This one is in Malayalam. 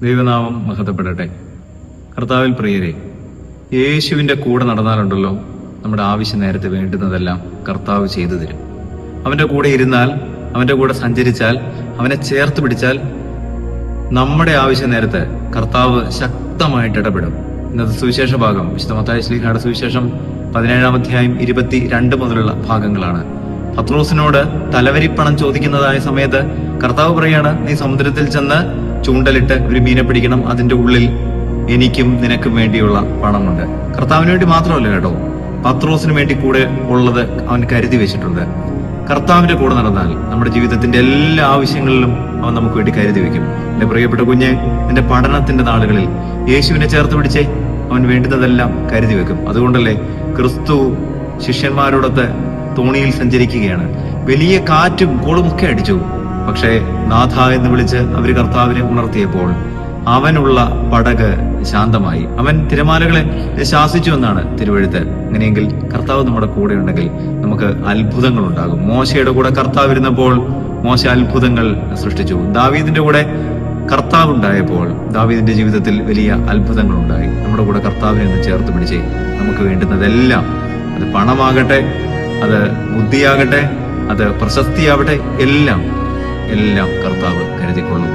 ദൈവനാമം മഹത്വപ്പെടട്ടെ. കർത്താവിൽ പ്രിയരെ, യേശുവിന്റെ കൂടെ നടന്നാലുണ്ടല്ലോ നമ്മുടെ ആവശ്യം നേരത്തെ വേണ്ടുന്നതെല്ലാം കർത്താവ് ചെയ്തു തരും. അവന്റെ കൂടെ ഇരുന്നാൽ, അവന്റെ കൂടെ സഞ്ചരിച്ചാൽ, അവനെ ചേർത്ത് പിടിച്ചാൽ നമ്മുടെ ആവശ്യം നേരത്തെ കർത്താവ് ശക്തമായിട്ട് ഇടപെടും. ഇന്നത്തെ സുവിശേഷ ഭാഗം വിശുദ്ധ മത്തായി ശ്ലീഹായുടെ സുവിശേഷം 17-ാം അധ്യായം 22 മുതലുള്ള ഭാഗങ്ങളാണ്. പത്രോസിനോട് തലവരിപ്പണം ചോദിക്കുന്നതായ സമയത്ത് കർത്താവ് പറയാണ്, നീ സമുദ്രത്തിൽ ചെന്ന് ചൂണ്ടലിട്ട് ഒരു മീനെ പിടിക്കണം, അതിന്റെ ഉള്ളിൽ എനിക്കും നിനക്കും വേണ്ടിയുള്ള പണമുണ്ട്. കർത്താവിന് വേണ്ടി മാത്രമല്ല കേട്ടോ, പത്രോസിന് വേണ്ടി കൂടെ ഉള്ളത് അവൻ കരുതി വെച്ചിട്ടുണ്ട്. കർത്താവിന്റെ കൂടെ നടന്നാൽ നമ്മുടെ ജീവിതത്തിന്റെ എല്ലാ ആവശ്യങ്ങളിലും അവൻ നമുക്ക് വേണ്ടി കരുതി വെക്കും. എന്റെ പ്രിയപ്പെട്ട കുഞ്ഞ്, നിന്റെ പഠനത്തിന്റെ നാളുകളിൽ യേശുവിനെ ചേർത്ത് പിടിച്ചേ, അവൻ വേണ്ടുന്നതെല്ലാം കരുതി വെക്കും. അതുകൊണ്ടല്ലേ ക്രിസ്തു ശിഷ്യന്മാരോടൊത്ത് തോണിയിൽ സഞ്ചരിക്കുകയാണ്. വലിയ കാറ്റും കോളുമൊക്കെ അടിച്ചു, പക്ഷേ നാഥ എന്ന് വിളിച്ച് അവര് കർത്താവിനെ ഉണർത്തിയപ്പോൾ അവനുള്ള പടക് ശാന്തമായി. അവൻ തിരമാലകളെ ശാസിച്ചു എന്നാണ് തിരുവെഴുത്ത്. അങ്ങനെയെങ്കിൽ കർത്താവ് നമ്മുടെ കൂടെ ഉണ്ടെങ്കിൽ നമുക്ക് അത്ഭുതങ്ങൾ ഉണ്ടാകും. മോശയുടെ കൂടെ കർത്താവ് ഇരുന്നപ്പോൾ മോശ അത്ഭുതങ്ങൾ സൃഷ്ടിച്ചു. ദാവീദിന്റെ കൂടെ കർത്താവ് ഉണ്ടായപ്പോൾ ദാവീദിന്റെ ജീവിതത്തിൽ വലിയ അത്ഭുതങ്ങൾ ഉണ്ടായി. നമ്മുടെ കൂടെ കർത്താവിനെ ഒന്ന് ചേർത്ത് പിടിച്ചേ, നമുക്ക് വേണ്ടുന്നതെല്ലാം, അത് പണമാകട്ടെ, അത് ബുദ്ധിയാകട്ടെ, അത് പ്രശസ്തിയാവട്ടെ, എല്ലാം കർത്താവ് കരുതിക്കൊള്ളും.